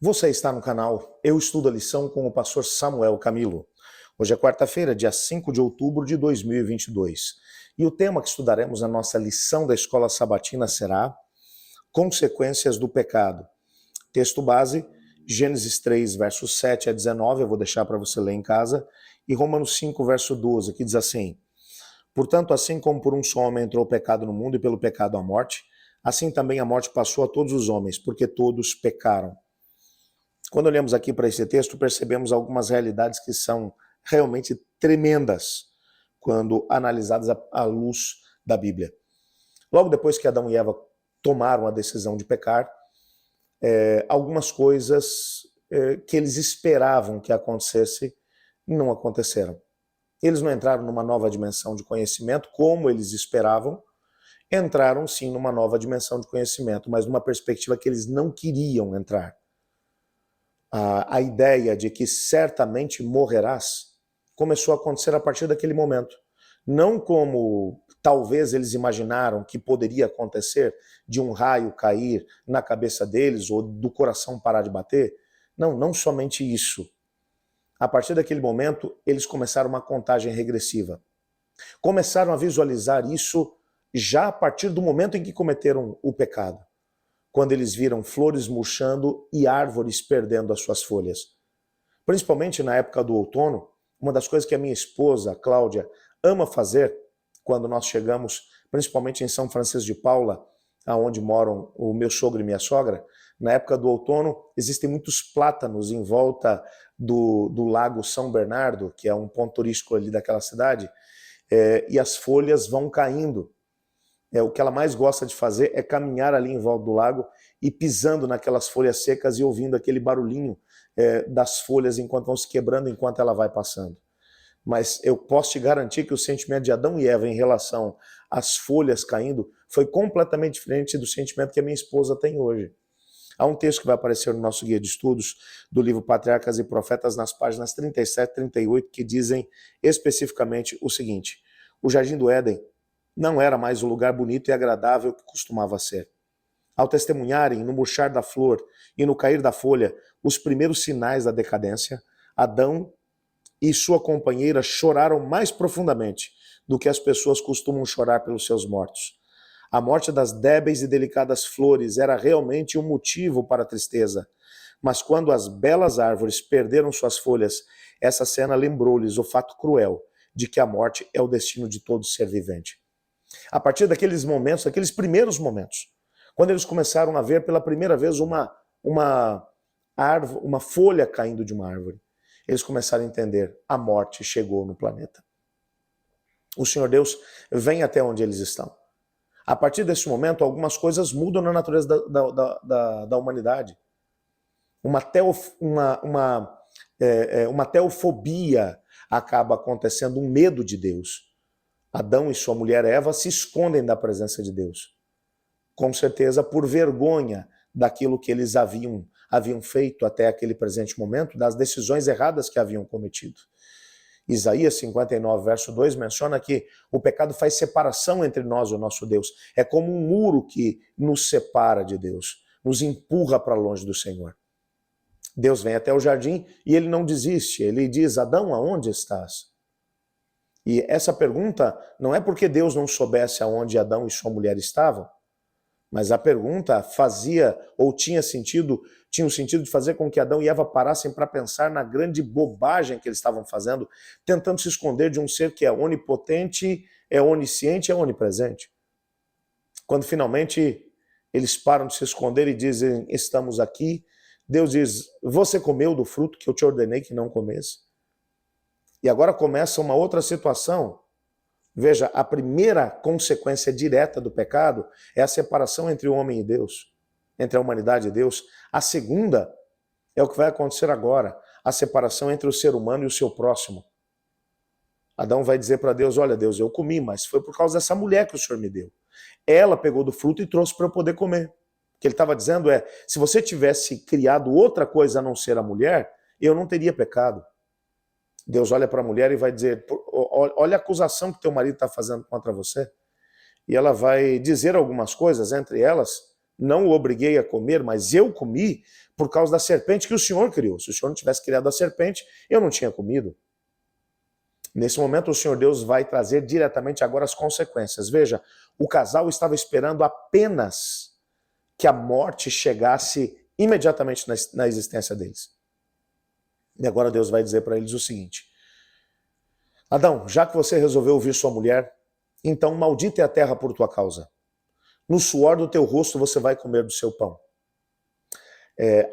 Você está no canal Eu Estudo a Lição com o pastor Samuel Camilo. Hoje é quarta-feira, dia 5 de outubro de 2022. E o tema que estudaremos na nossa lição da escola sabatina será Consequências do Pecado. Texto base, Gênesis 3, versos 7 a 19, eu vou deixar para você ler em casa, e Romanos 5, verso 12, que diz assim: Portanto, assim como por um só homem entrou o pecado no mundo e pelo pecado a morte, assim também a morte passou a todos os homens, porque todos pecaram. Quando olhamos aqui para esse texto, percebemos algumas realidades que são realmente tremendas quando analisadas à luz da Bíblia. Logo depois que Adão e Eva tomaram a decisão de pecar, algumas coisas que eles esperavam que acontecesse não aconteceram. Eles não entraram numa nova dimensão de conhecimento como eles esperavam, entraram sim numa nova dimensão de conhecimento, mas numa perspectiva que eles não queriam entrar. A ideia de que certamente morrerás começou a acontecer a partir daquele momento. Não como talvez eles imaginaram que poderia acontecer, de um raio cair na cabeça deles ou do coração parar de bater. Não, não somente isso. A partir daquele momento, eles começaram uma contagem regressiva. Começaram a visualizar isso já a partir do momento em que cometeram o pecado, quando eles viram flores murchando e árvores perdendo as suas folhas. Principalmente na época do outono, uma das coisas que a minha esposa, Cláudia, ama fazer quando nós chegamos, principalmente em São Francisco de Paula, onde moram o meu sogro e minha sogra, na época do outono existem muitos plátanos em volta do Lago São Bernardo, que é um ponto turístico ali daquela cidade, e as folhas vão caindo. O que ela mais gosta de fazer é caminhar ali em volta do lago e pisando naquelas folhas secas e ouvindo aquele barulhinho das folhas enquanto vão se quebrando, enquanto ela vai passando. Mas eu posso te garantir que o sentimento de Adão e Eva em relação às folhas caindo foi completamente diferente do sentimento que a minha esposa tem hoje. Há um texto que vai aparecer no nosso guia de estudos do livro Patriarcas e Profetas, nas páginas 37 e 38, que dizem especificamente o seguinte: o Jardim do Éden não era mais o lugar bonito e agradável que costumava ser. Ao testemunharem no murchar da flor e no cair da folha os primeiros sinais da decadência, Adão e sua companheira choraram mais profundamente do que as pessoas costumam chorar pelos seus mortos. A morte das débeis e delicadas flores era realmente um motivo para a tristeza, mas quando as belas árvores perderam suas folhas, essa cena lembrou-lhes o fato cruel de que a morte é o destino de todo ser vivente. A partir daqueles momentos, aqueles primeiros momentos, quando eles começaram a ver pela primeira vez uma folha caindo de uma árvore, eles começaram a entender: a morte chegou no planeta. O Senhor Deus vem até onde eles estão. A partir desse momento, algumas coisas mudam na natureza da humanidade. Uma teofobia acaba acontecendo, um medo de Deus. Adão e sua mulher Eva se escondem da presença de Deus. Com certeza por vergonha daquilo que eles haviam feito até aquele presente momento, das decisões erradas que haviam cometido. Isaías 59, verso 2, menciona que o pecado faz separação entre nós e o nosso Deus. É como um muro que nos separa de Deus, nos empurra para longe do Senhor. Deus vem até o jardim e ele não desiste. Ele diz: Adão, aonde estás? E essa pergunta não é porque Deus não soubesse aonde Adão e sua mulher estavam, mas a pergunta fazia ou tinha o sentido de fazer com que Adão e Eva parassem para pensar na grande bobagem que eles estavam fazendo, tentando se esconder de um ser que é onipotente, é onisciente, é onipresente. Quando finalmente eles param de se esconder e dizem: estamos aqui, Deus diz: você comeu do fruto que eu te ordenei que não comesse? E agora começa uma outra situação. Veja, a primeira consequência direta do pecado é a separação entre o homem e Deus, entre a humanidade e Deus. A segunda é o que vai acontecer agora, a separação entre o ser humano e o seu próximo. Adão vai dizer para Deus: olha, Deus, eu comi, mas foi por causa dessa mulher que o Senhor me deu. Ela pegou do fruto e trouxe para eu poder comer. O que ele estava dizendo é: se você tivesse criado outra coisa a não ser a mulher, eu não teria pecado. Deus olha para a mulher e vai dizer: olha a acusação que teu marido está fazendo contra você. E ela vai dizer algumas coisas, entre elas, não o obriguei a comer, mas eu comi por causa da serpente que o Senhor criou. Se o Senhor não tivesse criado a serpente, eu não tinha comido. Nesse momento, o Senhor Deus vai trazer diretamente agora as consequências. Veja, o casal estava esperando apenas que a morte chegasse imediatamente na existência deles. E agora Deus vai dizer para eles o seguinte: Adão, já que você resolveu ouvir sua mulher, então maldita é a terra por tua causa. No suor do teu rosto você vai comer do seu pão.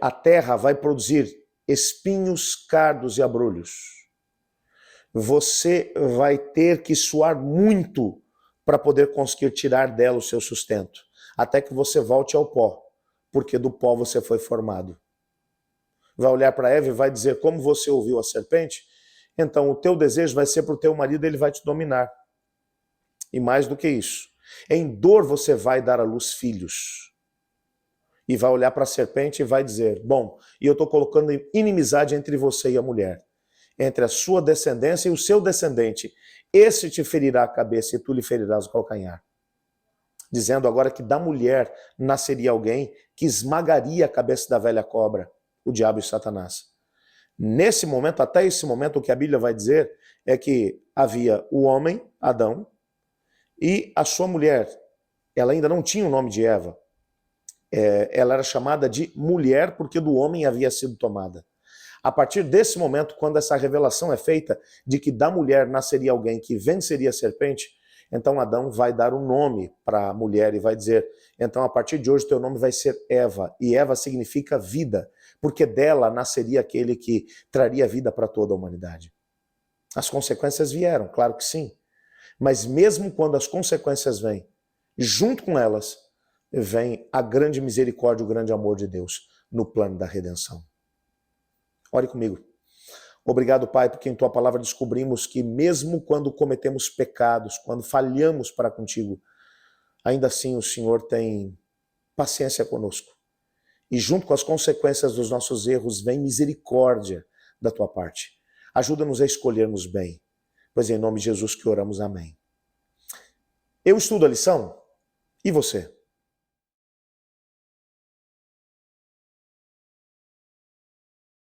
A terra vai produzir espinhos, cardos e abrolhos. Você vai ter que suar muito para poder conseguir tirar dela o seu sustento, até que você volte ao pó, porque do pó você foi formado. Vai olhar para Eva e vai dizer: como você ouviu a serpente, então o teu desejo vai ser para o teu marido, ele vai te dominar. E mais do que isso, em dor você vai dar à luz filhos. E vai olhar para a serpente e vai dizer: bom, e eu estou colocando inimizade entre você e a mulher, entre a sua descendência e o seu descendente. Esse te ferirá a cabeça e tu lhe ferirás o calcanhar. Dizendo agora que da mulher nasceria alguém que esmagaria a cabeça da velha cobra, o diabo e Satanás. Nesse momento, até esse momento, o que a Bíblia vai dizer é que havia o homem, Adão, e a sua mulher. Ela ainda não tinha o nome de Eva. Ela era chamada de mulher porque do homem havia sido tomada. A partir desse momento, quando essa revelação é feita de que da mulher nasceria alguém que venceria a serpente, então Adão vai dar um nome para a mulher e vai dizer: então a partir de hoje teu nome vai ser Eva, e Eva significa vida, porque dela nasceria aquele que traria vida para toda a humanidade. As consequências vieram, claro que sim, mas mesmo quando as consequências vêm, junto com elas, vem a grande misericórdia, o grande amor de Deus no plano da redenção. Ore comigo. Obrigado, Pai, porque em Tua palavra descobrimos que mesmo quando cometemos pecados, quando falhamos para contigo, ainda assim o Senhor tem paciência conosco. E junto com as consequências dos nossos erros vem misericórdia da Tua parte. Ajuda-nos a escolhermos bem, pois é em nome de Jesus que oramos, amém. Eu estudo a lição, e você?